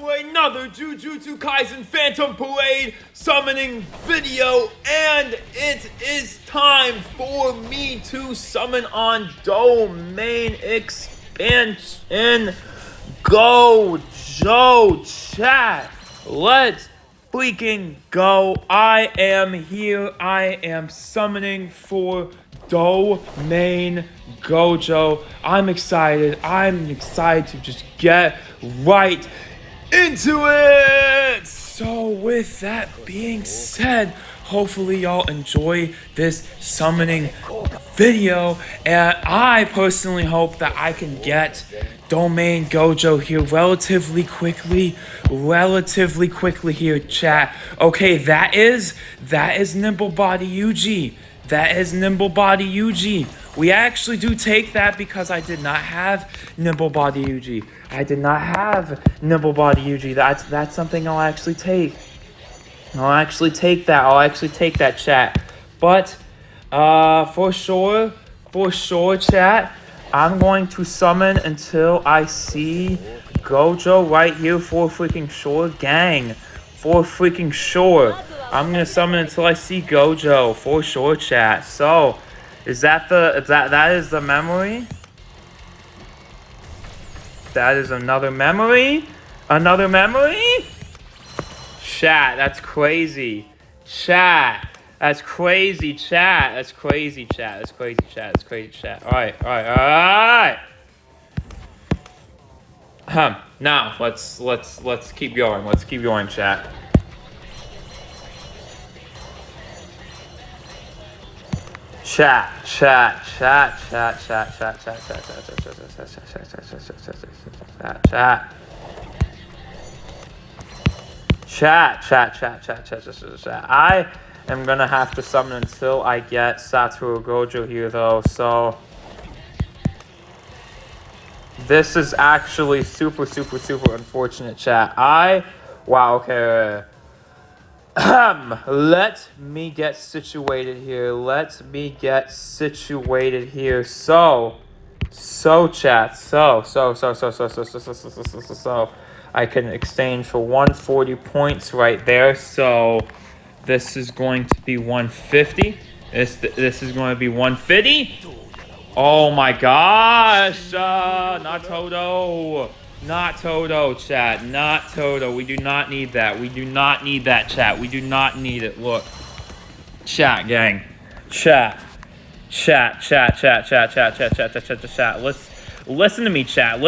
for another Jujutsu Kaisen Phantom Parade summoning video, and it is time for me to summon on Domain Expansion. Gojo chat. Let's freaking go. I am here. I am summoning for Domain Gojo. I'm excited. I'm excited to just get right into it. So with that being said, hopefully y'all enjoy this summoning video, and I personally hope that I can get Domain Gojo here relatively quickly here, chat. Okay, that is Nimble Body Yuji. That is Nimble Body Yuji. We actually do take that because I did not have Nimble Body Yuji. That's something I'll actually take. I'll actually take that, chat. But for sure, chat, I'm going to summon until I see Gojo right here, for freaking sure, gang. For freaking sure. I'm gonna summon until I see Gojo, for sure, chat. So, that is the memory? That is another memory? Another memory? Chat, that's crazy. Chat. That's crazy, chat. That's crazy, chat. That's crazy, chat. That's crazy, chat. Alright. Now let's keep going. Let's keep going, chat. Chat. I am gonna have to summon until I get Satoru Gojo here, though, so this is actually super unfortunate, chat. Wow, okay. Let me get situated here. So chat. So I can exchange for 140 points right there. So this is going to be 150. This is going to be 150. Oh my gosh! Not Todo, chat. Not Todo. We do not need that. Chat. We do not need it. Look, chat, gang. Chat. Listen to me, chat.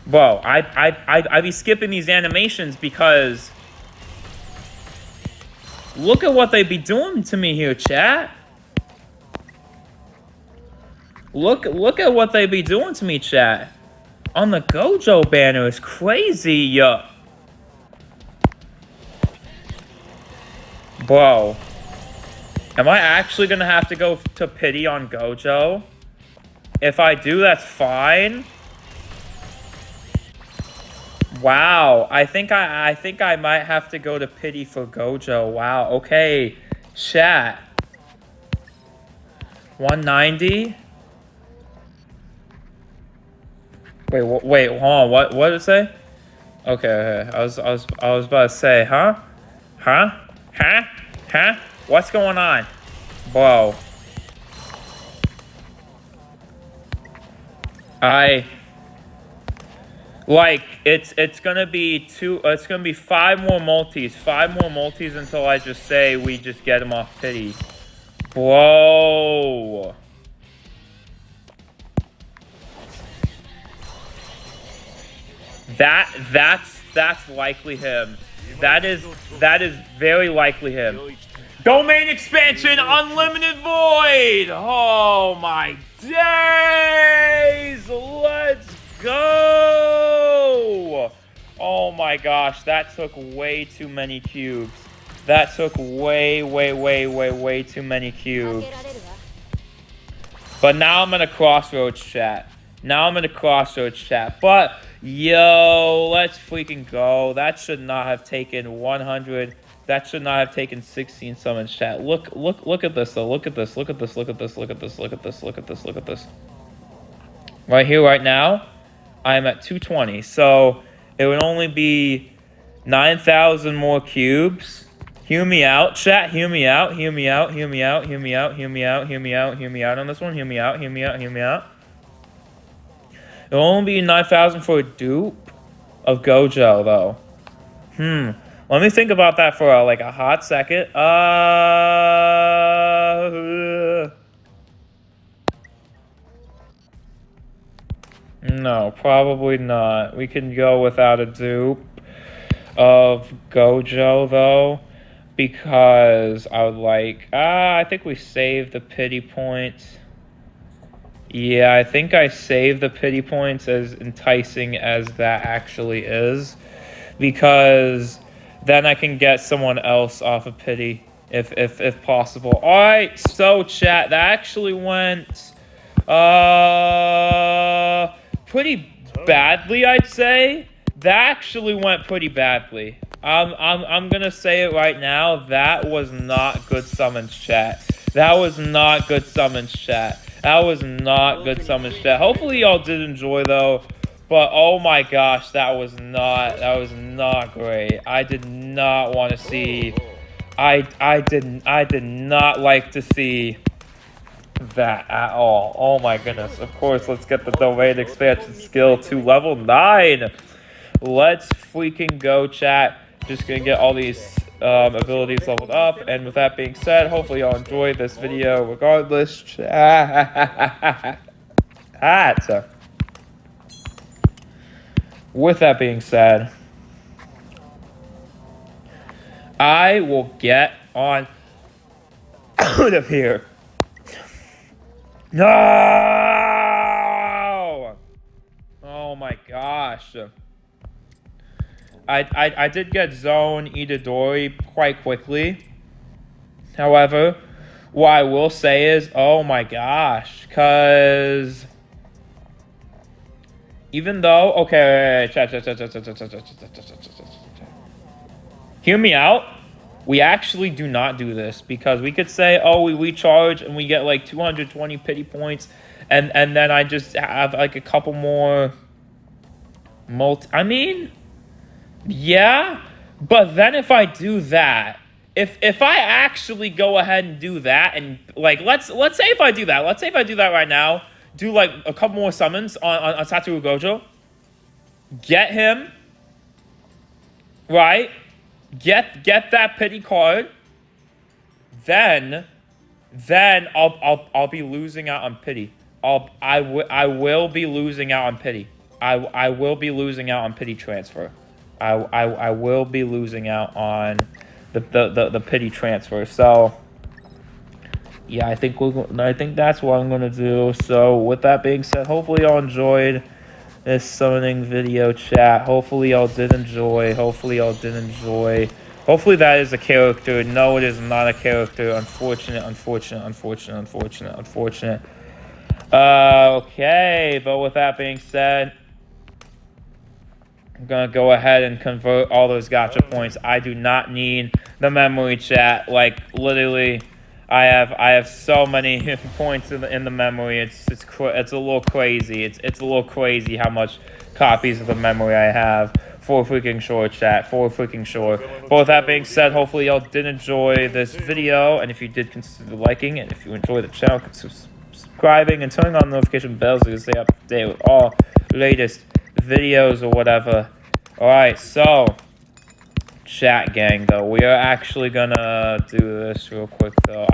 Bro, I be skipping these animations because look at what they be doing to me here, chat. Look at what they be doing to me, chat. On the Gojo banner is crazy, Bro. Am I actually gonna have to go to pity on Gojo? If I do, that's fine. Wow, I think I might have to go to pity for Gojo. Wow, okay. Chat. 190? Wait, hold on. What did it say? Okay. I was about to say, huh? What's going on? Bro. It's gonna be 5 more multis. 5 more multis until I just say we just get him off pity. Bro. That's likely him. That is very likely him. Domain expansion, unlimited void. Oh my days! Let's go! Oh my gosh, that took way too many cubes. That took way too many cubes. But now I'm gonna crossroads, chat. But yo, let's freaking go. That should not have taken 100. That should not have taken 16 summons, chat. Look at this though. Look at this. Right here, right now. I'm at 220. So it would only be 9,000 more cubes. Hear me out, chat. Hear me out. Hear me out. Hear me out. Hear me out. Hear me out. Hear me out. Hear me out on this one. Hear me out. Hear me out. Hear me out. It'll only be 9,000 for a dupe of Gojo, though. Let me think about that for like a hot second. No, probably not. We can go without a dupe of Gojo, though, because I would like... I think we saved the pity points. Yeah, I think I saved the pity points, as enticing as that actually is, because then I can get someone else off of pity, if possible. Alright, so chat, that actually went pretty badly, I'd say. That actually went pretty badly. I'm gonna say it right now. That was not good summons, chat. That was not good summons, chat. That was not good summons, chat. Hopefully y'all did enjoy, though. But oh my gosh, that was not great. I did not want to see. I did not like to see that at all. Oh my goodness. Of course, let's get the domain expansion skill to level 9. Let's freaking go, chat. Just gonna get all these abilities leveled up. And with that being said, hopefully y'all enjoyed this video regardless. Chat. With that being said, I will get on out of here. No! Oh my gosh. I did get Zone Itadori quite quickly. However, what I will say is, oh my gosh, because even though, okay, chat. Hear me out. We actually do not do this, because we could say, oh, we recharge and we get like 220 pity points, and then I just have like a couple more I mean, yeah, but then if I do that, if I actually go ahead and do that, and like let's say if I do that, right now, do like a couple more summons on Satoru Gojo, get him, right? Get that pity card. Then I'll be losing out on pity. I will be losing out on pity. I will be losing out on pity transfer. I will be losing out on the pity transfer. So yeah, I think that's what I'm gonna do. So with that being said, hopefully y'all enjoyed this summoning video, chat. Hopefully y'all did enjoy. Hopefully that is a character. No, it is not a character. Unfortunate. Okay, but with that being said, I'm gonna go ahead and convert all those gacha points. I do not need the memory, chat. Like literally, I have so many points in the memory. It's a little crazy. It's a little crazy how much copies of the memory I have. For freaking sure, chat. For freaking sure. But with that being said, hopefully y'all did enjoy this video, and if you did, consider liking, and if you enjoy the channel, consider subscribing and turning on notification bells so you can stay up to date with all latest videos or whatever. Alright, so chat gang, though, we are actually gonna do this real quick, though.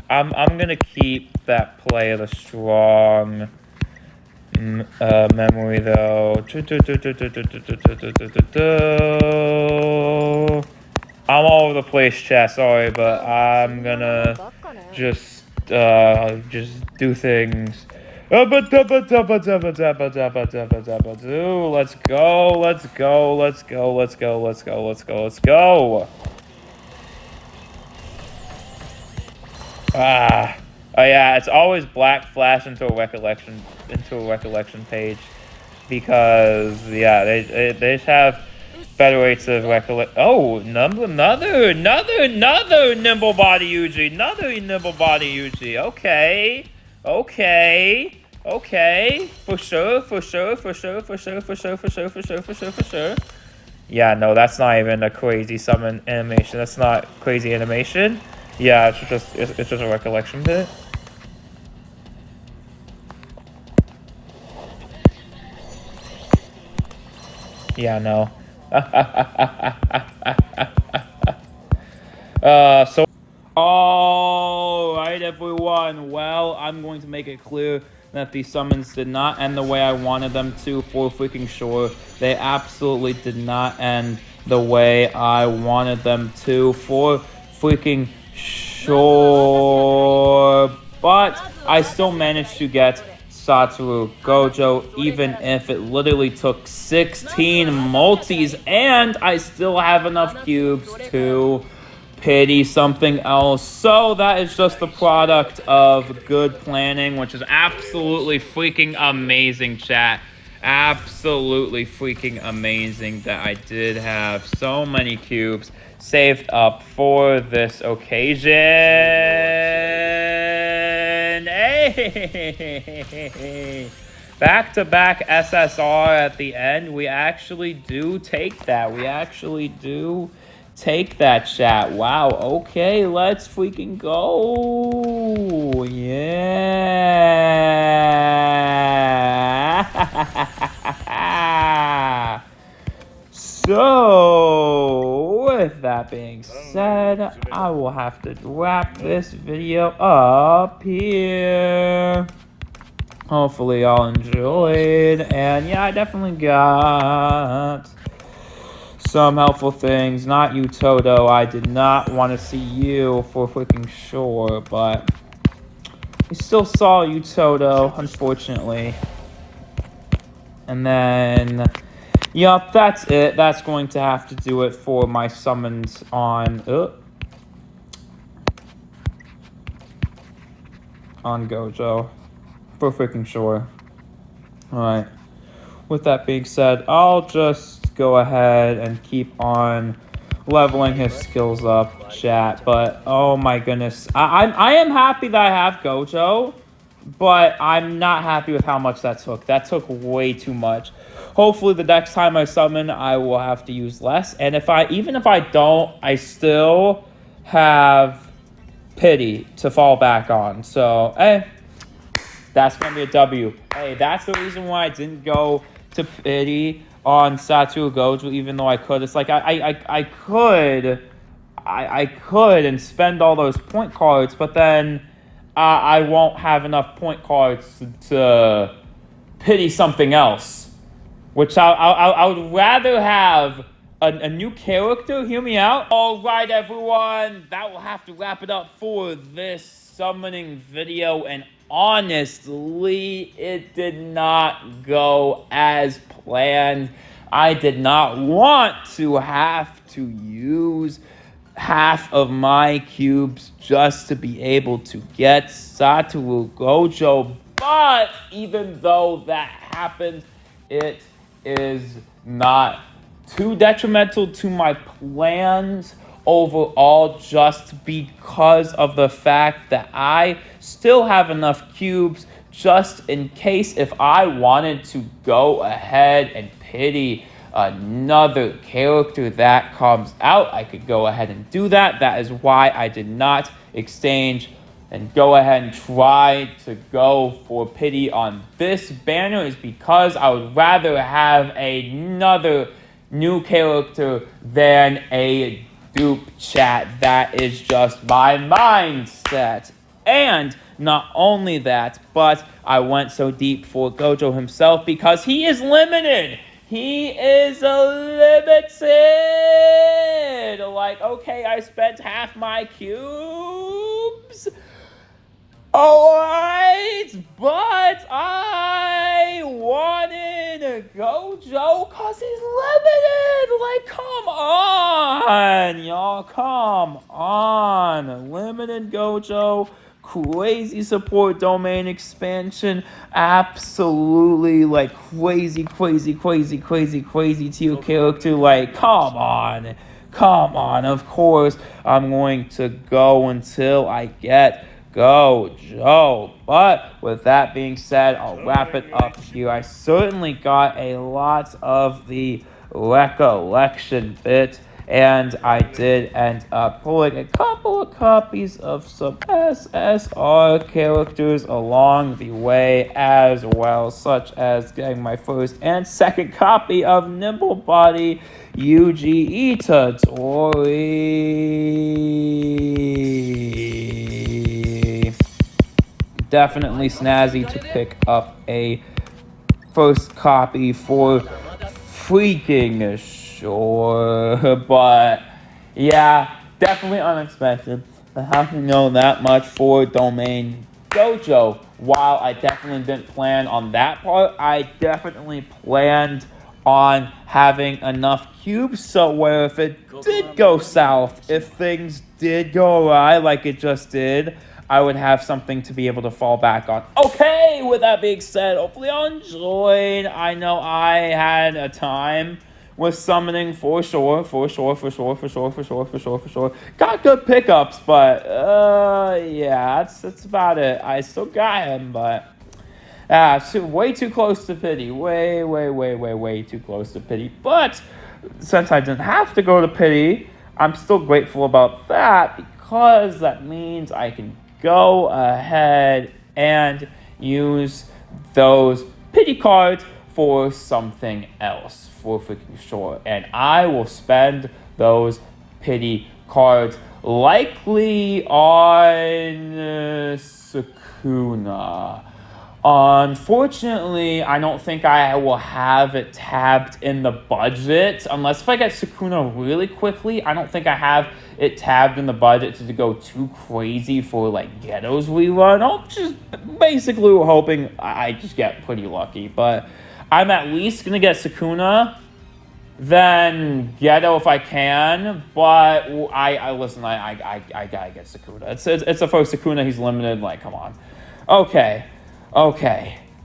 I'm gonna keep that play of the strong memory, though. I'm all over the place, chat, sorry, but I'm gonna just do things. Let's go. Oh yeah, it's always black flash into a recollection page, because yeah, they just have better rates of recollect. Oh, another nimble body Yuji, Okay. Okay, for sure. Yeah, no, that's not even a crazy summon animation. That's not crazy animation. Yeah, it's just a recollection bit. Yeah, no. So. Alright, everyone. Well, I'm going to make it clear that these summons did not end the way I wanted them to, for freaking sure. They absolutely did not end the way I wanted them to, for freaking sure. But I still managed to get Satoru Gojo, even if it literally took 16 multis, and I still have enough cubes to pity something else. So that is just the product of good planning, which is absolutely freaking amazing, chat. Absolutely freaking amazing that I did have so many cubes saved up for this occasion. Hey! Back-to-back SSR at the end. We actually do take that. We actually do take that, chat. Wow, okay, let's freaking go. Yeah. So, with that being said, I will have to wrap this video up here. Hopefully y'all enjoyed, and yeah, I definitely got some helpful things. Not you, Toto. I did not want to see you for freaking sure, but we still saw you, Toto, unfortunately. And then, yup, that's it. That's going to have to do it for my summons on Gojo, for freaking sure. Alright. With that being said, I'll just go ahead and keep on leveling his skills up, chat. But oh my goodness, I am happy that I have Gojo, but I'm not happy with how much that took. That took way too much. Hopefully the next time I summon, I will have to use less. And even if I don't, I still have pity to fall back on. So hey, that's gonna be a W. Hey, that's the reason why I didn't go to pity on Satoru Gojo, even though I could. It's like I could and spend all those point cards, but then I won't have enough point cards to pity something else, which I would rather have a new character. Hear me out. All right, everyone, that will have to wrap it up for this summoning video, and honestly, it did not go as planned. I did not want to have to use half of my cubes just to be able to get Satoru Gojo, but even though that happened, it is not too detrimental to my plans overall, just because of the fact that I still have enough cubes just in case if I wanted to go ahead and pity another character that comes out, I could go ahead and do that. That is why I did not exchange and go ahead and try to go for pity on this banner, is because I would rather have another new character than a dupe, chat. That is just my mindset. And not only that, but I went so deep for Gojo himself because he is limited. He is limited. Like, okay, I spent half my cubes. Alright, but I wanted Gojo because he's limited. Like, come on, y'all. Come on. Limited Gojo. Crazy support domain expansion. Absolutely, like, crazy tier character. Like, come on. Come on. Of course, I'm going to go until I get Gojo. But with that being said, I'll wrap it up here. I certainly got a lot of the recollection bit, and I did end up pulling a couple of copies of some SSR characters along the way as well, such as getting my first and second copy of Nimble Body Yuji Itadori. Definitely snazzy to pick up a first copy for freaking sure. But yeah, definitely unexpected. But how can you know that much for Domain Gojo? While I definitely didn't plan on that part, I definitely planned on having enough cubes so where if it did go south, if things did go awry like it just did, I would have something to be able to fall back on. Okay, with that being said, hopefully y'all enjoyed. I know I had a time with summoning for sure. Got good pickups, but yeah, that's about it. I still got him, but way too close to pity. Way too close to pity. But since I didn't have to go to pity, I'm still grateful about that because that means I can go ahead and use those pity cards for something else, for freaking sure. And I will spend those pity cards likely on Sukuna. Unfortunately, I don't think I will have it tabbed in the budget. Unless if I get Sukuna really quickly, I don't think I have it tabbed in the budget to go too crazy for like Ghetto's rerun. I'm just basically hoping I just get pretty lucky. But I'm at least going to get Sukuna, then Ghetto if I can. But I listen, I gotta get Sukuna. It's the first Sukuna, he's limited. Like, come on. Okay.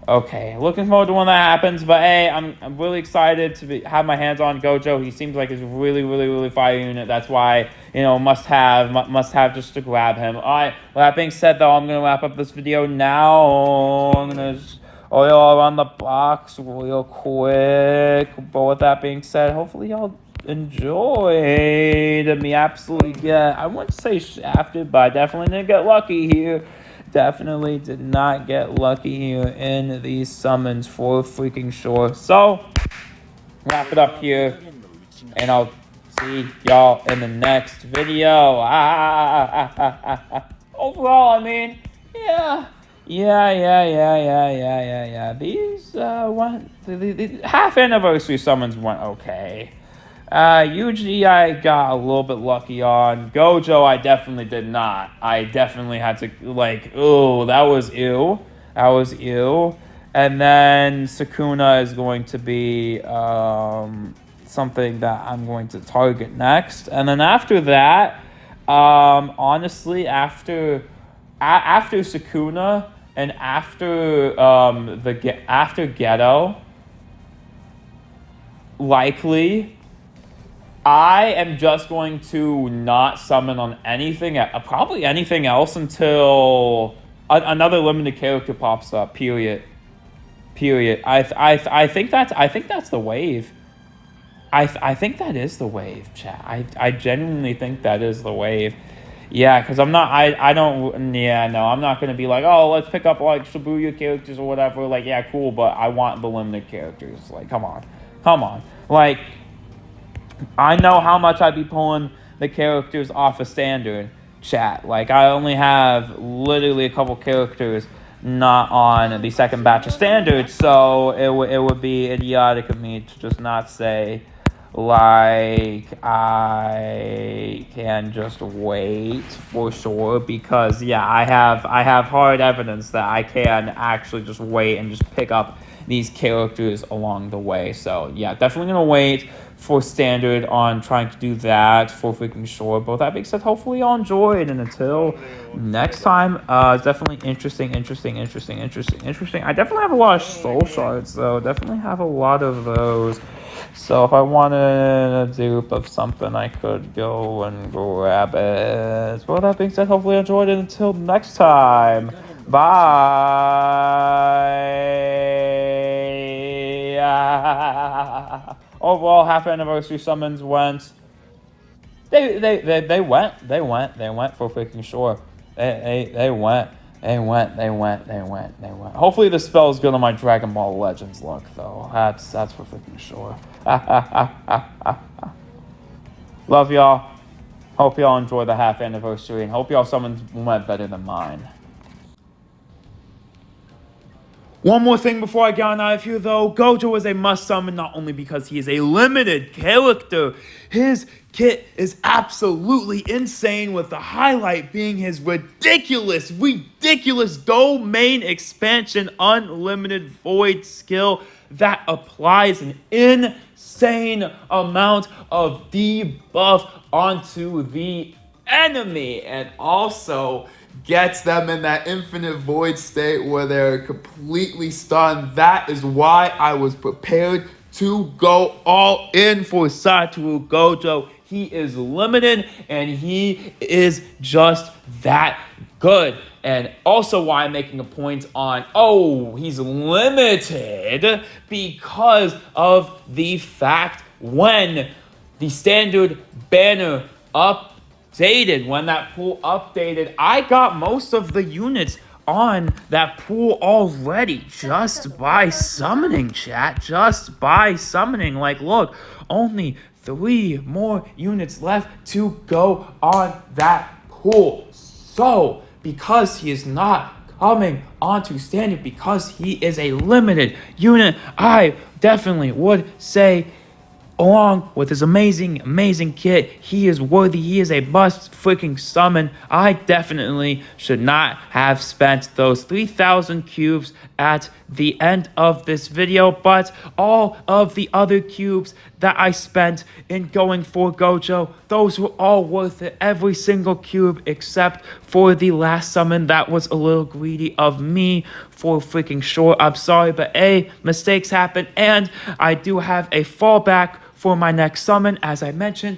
Looking forward to when that happens. But hey, I'm really excited to have my hands on Gojo. He seems like he's a really fire unit. That's why, must have just to grab him. All right. With that being said, though, I'm gonna wrap up this video now. I'm gonna just all around the box real quick. But with that being said, hopefully y'all enjoyed me absolutely get. I wouldn't say shafted, but I definitely didn't get lucky here. Definitely did not get lucky here in these summons for freaking sure. So, wrap it up here, and I'll see y'all in the next video. Overall, I mean, yeah. These the half anniversary summons went okay. Yuji I got a little bit lucky on. Gojo I definitely did not. I definitely had to that was ew. And then Sukuna is going to be something that I'm going to target next. And then after that, honestly, after Sukuna and after Ghetto, likely I am just going to not summon on anything, probably anything else until another limited character pops up. Period. I think that's the wave. I think that is the wave, chat. I genuinely think that is the wave. Yeah, because I'm not going to be like, oh, let's pick up like Shibuya characters or whatever. Like, yeah, cool, but I want the limited characters. Like, come on. Like, I know how much I'd be pulling the characters off of standard, chat. Like, I only have literally a couple characters not on the second batch of standard, so it would be idiotic of me to just not say, like, I can just wait for sure, because, yeah, I have hard evidence that I can actually just wait and just pick up these characters along the way. So, yeah, definitely going to wait for standard on trying to do that for freaking sure. But that being said, hopefully y'all enjoyed, and until next time, it's definitely interesting. I definitely have a lot of soul shards, though. Definitely have a lot of those. So if I wanted a dupe of something, I could go and grab it. Well, that being said, hopefully you enjoyed it. Until next time. Bye. Overall, half anniversary summons went. They went for freaking sure. They went. Hopefully the spell's good on my Dragon Ball Legends look, though. That's for freaking sure. Love y'all. Hope y'all enjoy the half anniversary, and hope y'all summons went better than mine. One more thing before I get on out of here, though. Gojo is a must summon, not only because he is a limited character. His kit is absolutely insane, with the highlight being his ridiculous domain expansion unlimited void skill that applies an insane amount of debuff onto the enemy, and also gets them in that infinite void state where they're completely stunned. That is why I was prepared to go all in for Satoru Gojo. He is limited and he is just that good. And also why I'm making a point on, he's limited because of the fact when the standard banner when that pool updated, I got most of the units on that pool already just by summoning, chat. Just by summoning. Like, look, only 3 more units left to go on that pool. So, because he is not coming onto standard, because he is a limited unit, I definitely would say, along with his amazing kit, he is worthy. He is a must freaking summon. I definitely should not have spent those 3,000 cubes at the end of this video, but all of the other cubes that I spent in going for Gojo, those were all worth it. Every single cube except for the last summon. That was a little greedy of me for freaking sure. I'm sorry, but mistakes happen, and I do have a fallback for my next summon, as I mentioned,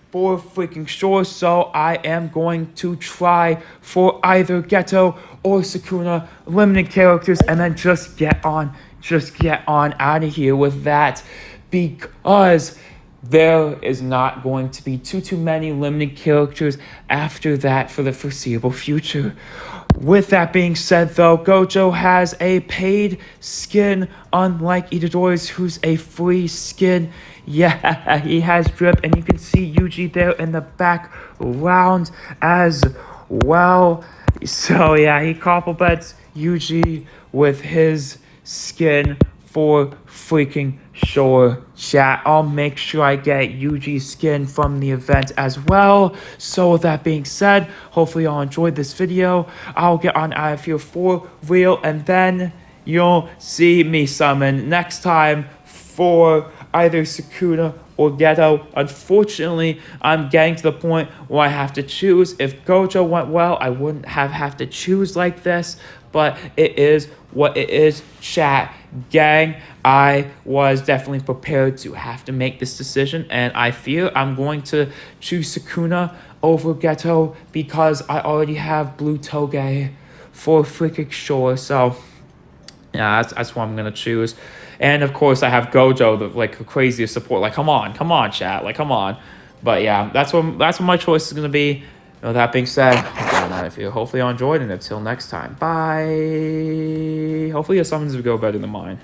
for freaking sure. So I am going to try for either Geto or Sukuna limited characters, and then just get on out of here with that, because there is not going to be too many limited characters after that for the foreseeable future. With that being said, though, Gojo has a paid skin, unlike Itadori's, who's a free skin. Yeah, he has drip, and you can see Yuji there in the background as well. So yeah, he compliments Yuji with his skin for freaking sure, chat. I'll make sure I get Yuji's skin from the event as well. So with that being said, hopefully y'all enjoyed this video. I'll get on out of here for real, and then you'll see me summon next time for either Sukuna or Geto. Unfortunately, I'm getting to the point where I have to choose. If Gojo went well, I wouldn't have to choose like this, but it is what it is, chat. Gang, I was definitely prepared to have to make this decision, and I fear I'm going to choose Sukuna over Geto because I already have Blue Toge for freaking sure. So yeah, that's what I'm gonna choose. And of course I have Gojo, the craziest support. Like, come on, chat. Like, come on. But yeah, that's what my choice is gonna be. With that being said, I'm out of here. Hopefully y'all enjoyed, and until next time, bye. Hopefully your summons will go better than mine.